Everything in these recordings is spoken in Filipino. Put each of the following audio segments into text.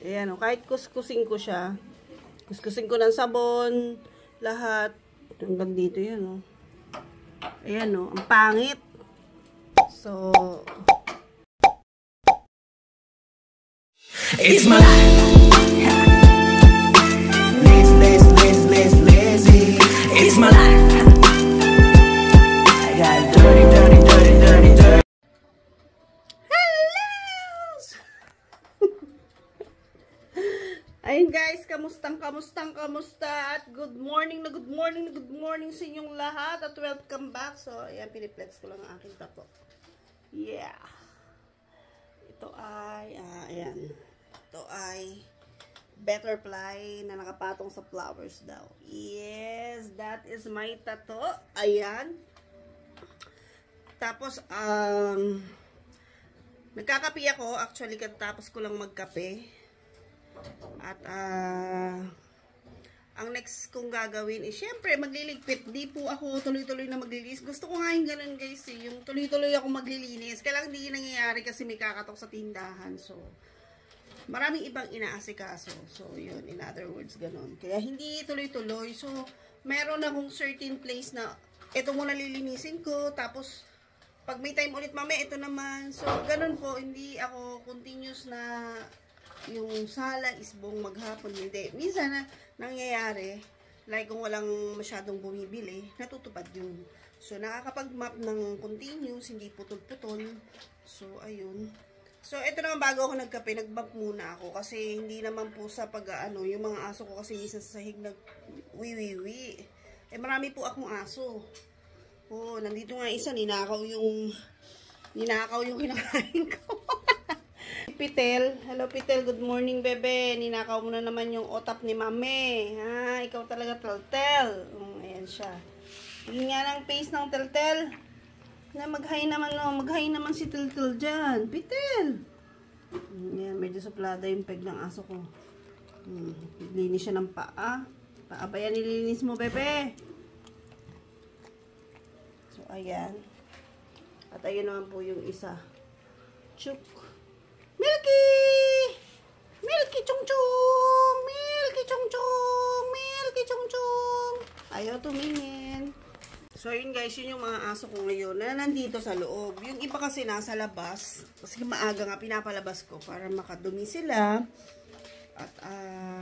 Ayan o, kahit kuskusin ko siya. Kuskusin ko ng sabon, lahat. Hanggang dito yan o. Ayan o, ang pangit. So, it's my life. Lazy. It's my life. I got dirty. ayun guys, kamusta at good morning sa inyong lahat at welcome back. So, ayan, piniplex ko lang ang aking tato. Yeah. Ito ay, ayan. Ito ay butterfly na nakapatong sa flowers daw. Yes, that is my tato. Ayan. Tapos, nagkakape ako. Actually, katapos ko lang magkape. At, ang next kong gagawin is, syempre, magliligpit. Di po ako tuloy-tuloy na maglilinis. Gusto ko nga yung ganun, guys, eh. Yung tuloy-tuloy ako maglilinis. Kaya lang hindi nangyayari kasi may kakatok sa tindahan. So, maraming ibang inaasikaso. So, yun, in other words, ganun. Kaya hindi tuloy-tuloy. So, meron akong certain place na ito muna lilinisin ko. Tapos, pag may time ulit, mamaya ito naman. So, ganun po. Hindi ako continuous na yung sala is buong maghapon. Hindi. Minsan na nangyayari, like kung walang masyadong bumibili, natutupad yun. So, nakakapag-map ng continuous, hindi putol-putol. So, ayun. So, ito naman bago ako nagkape, nag-map muna ako. Kasi hindi naman po sa pag-ano, yung mga aso ko kasi minsan sa sahig nag-wiwiwi. Eh, marami po akong aso. Oh, nandito nga isa, ninakaw yung kinakain ko. Pitel, hello Pitel, good morning bebe. Ninakaw mo na naman yung otap ni mame. Ha, ikaw talaga teltel. Ayan siya. Tingin nga ng face ng teltel. Na mag-hi naman, no. Mag-hi naman si teltel dyan. Pitel. Ayan, medyo suplada yung peg ng aso ko. Linis siya ng paa. Paa ba yan nilinis mo bebe? So, ayan. At ayun naman po yung isa. Chuk. Milky! Milky chung chung! Milky chung chung! Milky chung chung! Ayaw tumingin. So, yun guys, yun yung mga aso ko ngayon na nandito sa loob. Yung iba kasi nasa labas. Kasi maaga nga pinapalabas ko para makadumi sila. At,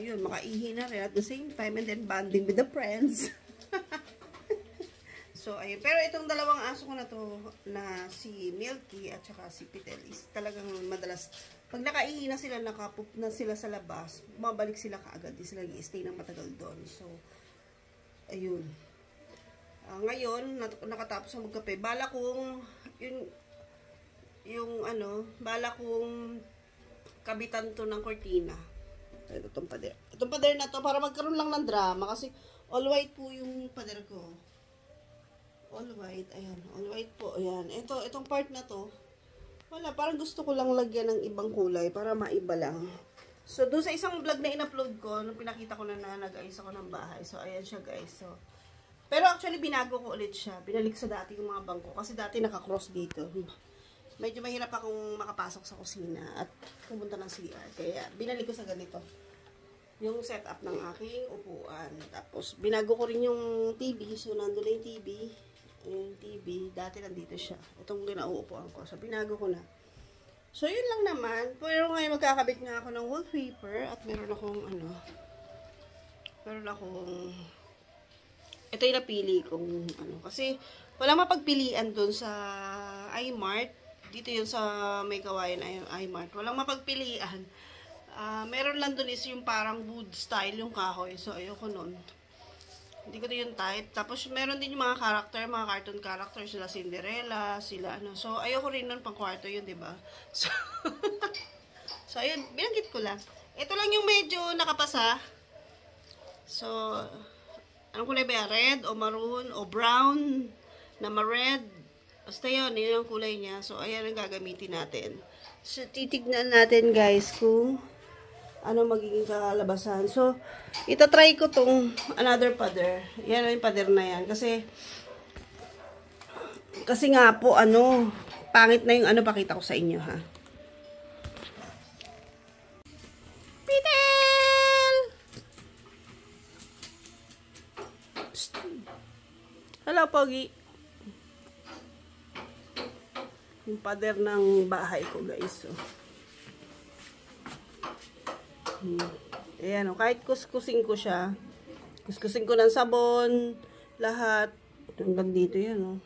yun, makaihi na rin at the same time and then bonding with the friends. So, ayun. Pero itong dalawang aso ko na to, na si Milky at saka si Pitel, is talagang madalas, pag nakaihi na sila, nakapup na sila sa labas, bumabalik sila kaagad. Di sila i-stay ng matagal doon. So, ayun. Ngayon, nakatapos ang magkape. Bala kong, bala kong kabitan to ng kortina. Ito, itong pader. Itong pader na to, para magkaroon lang ng drama, kasi all white po yung pader ko. All white, ayan. All white po, ayan. Itong part na to, wala, parang gusto ko lang lagyan ng ibang kulay para maiba lang. So, doon sa isang vlog na in-upload ko, nung pinakita ko na nag-ayos ako ng bahay. So, ayan siya guys. So, pero actually, binago ko ulit siya. Binalik sa dati yung mga bangko. Kasi dati nakakross dito. Medyo mahirap akong makapasok sa kusina at pumunta ng CR. Kaya, binalik ko sa ganito. Yung setup ng aking upuan. Tapos, binago ko rin yung TV. So, nandun na yung TV. Yung TV, dati nandito siya. Itong ginauupuan ko. So, binago ko na. So, yun lang naman. Pero ngayon, magkakabit nga ako ng wallpaper. At meron akong, ito yung napili kong, kasi, walang mapagpilian dun sa iMart. Dito yun sa may kawayan iMart. Walang mapagpilian. Meron lang dun is yung parang wood style yung kahoy. So, ayoko nun. Hindi ko din yung type. Tapos, meron din yung mga character, mga cartoon character. Sila Cinderella, sila So, ayoko rin nun pang kwarto yun, diba? So, ayun. Binanggit ko lang. Ito lang yung medyo nakapasa. So, anong kulay ba yan? Red o maroon o brown na ma-red. Basta yun yung kulay niya. So, ayan ang gagamitin natin. So, titignan natin guys kung ano magiging kakalabasan. So, ito-try ko tong another pader. Yan yung pader na yan. Kasi nga po, pangit na yung pakita ko sa inyo, ha. Hello, Pogi. Yung pader ng bahay ko, guys. So. Ayan, oh, kahit kuskusin ko siya. Kuskusin ko ng sabon, lahat. Hanggang dito yan, oh.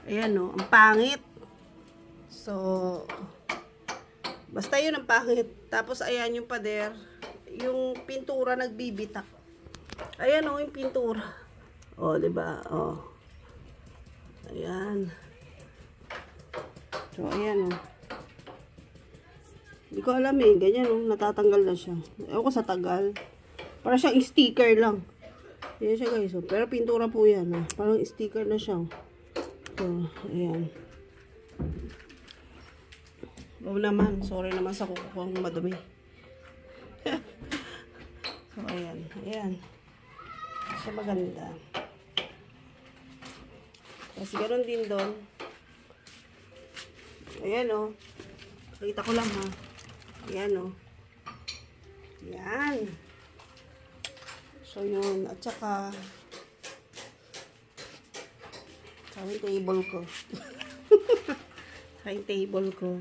Ayan, oh, ang pangit. So, basta yun ang pangit. Tapos, ayan yung pader. Yung pintura nagbibitak. Ayan, oh, yung pintura. Oh, diba? Oh. Ayan. So, ayan, oh. Hindi ko alam eh. Ganyan, oh. Natatanggal na siya. Ewan ko sa tagal. Para siyang sticker lang. Ayan siya, guys. Oh. Pero pintura po yan, oh. Parang sticker na siya. So, ayan. Oo naman. Sorry naman sa kuko kung madumi. So, ayan. Ayan. Siya maganda. Kasi ganoon din doon. Ayan, oh. Pakita ko lang, ha. Ayan, oh. Ayan. So, yun. At saka, yung table ko. Yung table ko.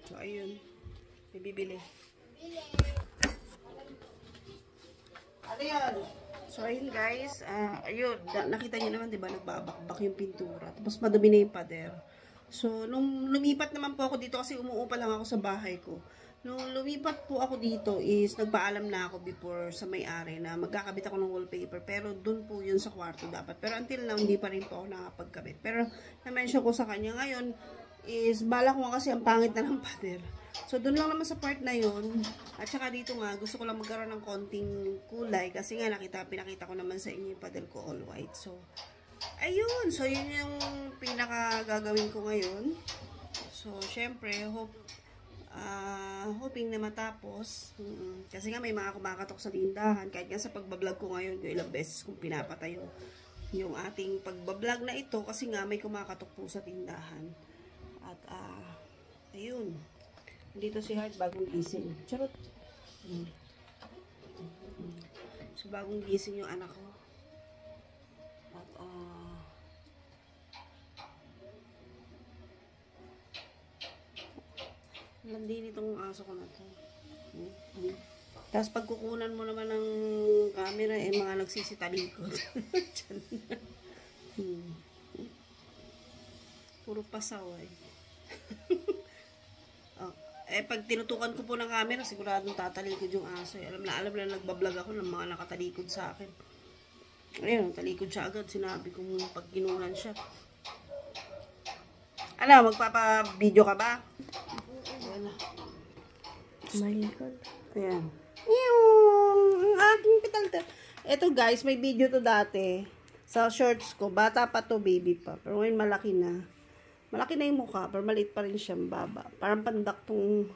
So, ayun. May bibili. Ano yan? So, ayun, guys. Ayun. Nakita nyo naman, diba? Nagbabakbak yung pintura. Tapos, madumi na yung pader. So, nung lumipat naman po ako dito kasi umuupa lang ako sa bahay ko. Nung lumipat po ako dito is nagpaalam na ako before sa may-ari na magkakabit ako ng wallpaper. Pero dun po yun sa kwarto dapat. Pero until now, hindi pa rin po ako nakapagkabit. Pero na-mention ko sa kanya ngayon is bala ko kasi ang pangit na ng pader. So, dun lang naman sa part na yun. At saka dito nga, gusto ko lang magkaroon ng konting kulay. Kasi nga, pinakita ko naman sa inyo yung pader ko all white. So, ayun. So, yun yung pinaka gagawin ko ngayon. So, syempre, hoping na matapos. Kasi nga, may mga kumakatok sa tindahan. Kahit nga sa pagbablog ko ngayon, yung ilang beses kong pinapatayo yung ating pagbablog na ito. Kasi nga, may kumakatok po sa tindahan. At, ayun. Dito si Heart, bagong gising. Charot. So, bagong gising yung anak ko. At, landi nitong aso ko na to. Tapos pagkukunan mo naman ng camera, mga nagsisitalikod. Puro pasaway. Pag tinutukan ko po ng camera, siguradong tatalikod yung aso. Alam na nagbablog ako ng mga nakatalikod sa akin. Ayun, talikod siya agad. Sinabi ko muna pag kinunan siya. Ano, magpapa-video ka ba? Ayan na. Malikod. Ayan. Yung aking pitalter. Ito guys, may video to dati. Sa shorts ko. Bata pa to, baby pa. Pero ngayon malaki na. Malaki na yung mukha. Pero maliit pa rin siyang baba. Parang pandak tong...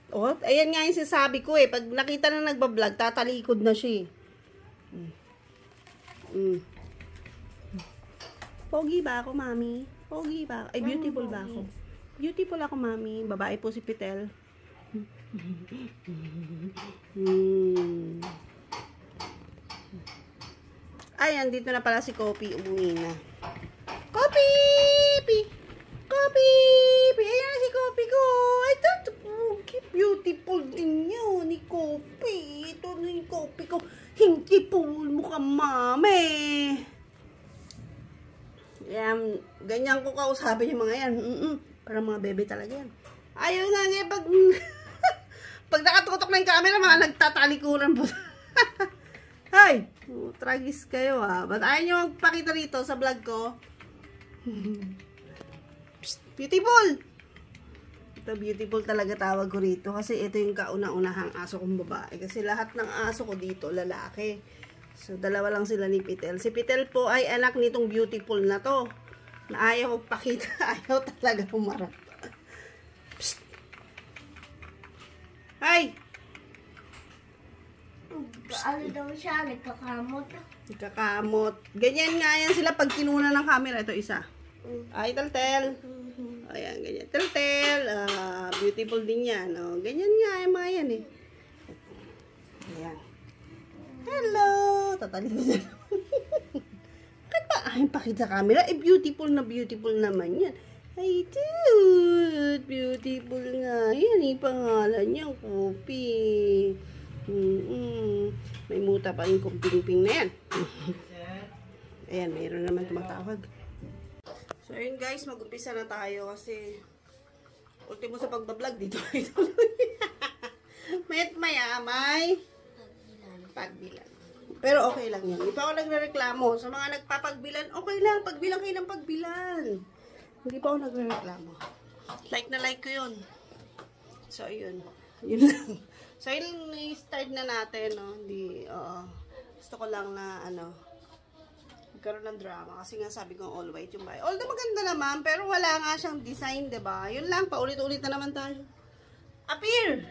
Oh, ayan nga yung sinasabi ko eh. Pag nakita na nagbablog, tatalikod na siya eh. Pogi ba ako, mami? Pogi ba? Ay, beautiful ba ako? Beautiful ako, mami. Babae po si Pitel. Ayan, dito na pala si Kopi. Umuwi na. Kopi! Kopi! Ayan na si Kopi ko. Ito, beautiful din yun ni Kopi. Ito ni Kopi ko. Hindi pool mo ka, mami. Yan, ganyan ko kausapin yung mga yan. Para mga bebe talaga yan. Ayaw nga niya pag... pag nakatutok na yung camera, mga nagtatalikuran po. Hay! Tragis kayo Ba't ayaw nyo magpakita rito sa vlog ko? Psst, beautiful! Ito, beautiful talaga tawag ko rito. Kasi ito yung kauna-unahang aso kong babae. Kasi lahat ng aso ko dito, lalaki. So, dalawa lang sila ni Pitel. Si Pitel po ay anak nitong beautiful na to. Na ayaw magpakita. Ayaw talaga humarap. Psst! Hi! Ano daw siya? Nagkakamot. Nagkakamot. Ganyan nga yan sila pag kinuna ng camera. Ito isa. Ay, Teltel. Ayan, ganyan. Teltel. Beautiful din yan. Ganyan nga yung mga yan eh. Ayan. Hello! Tatalito na. Bakit ba aking pakita sa camera? Eh, beautiful naman yan. Ay, dude. Beautiful nga. Yan, pangalan niyang Kopi. May muta pa rin kong ping-ping na yan. Ayan, mayroon naman tumatawag. So, ayun guys, mag-umpisa na tayo kasi ultimo sa pagbablog dito. Mayat maya, may pagbilan. Pero okay lang yan. Hindi pa ako nagre-reklamo. Sa mga nagpapagbilan, okay lang. Pagbilang kayo ng pagbilan. Hindi pa ako nagre-reklamo. Like na like ko yun. So, ayun. Yun lang. So, yun, i-start na natin, no? Hindi, gusto ko lang na, magkaroon ng drama. Kasi nga sabi ko, all white yung bahay. Although maganda naman, pero wala nga siyang design, diba? Yun lang, paulit-ulit na naman tayo. Appear!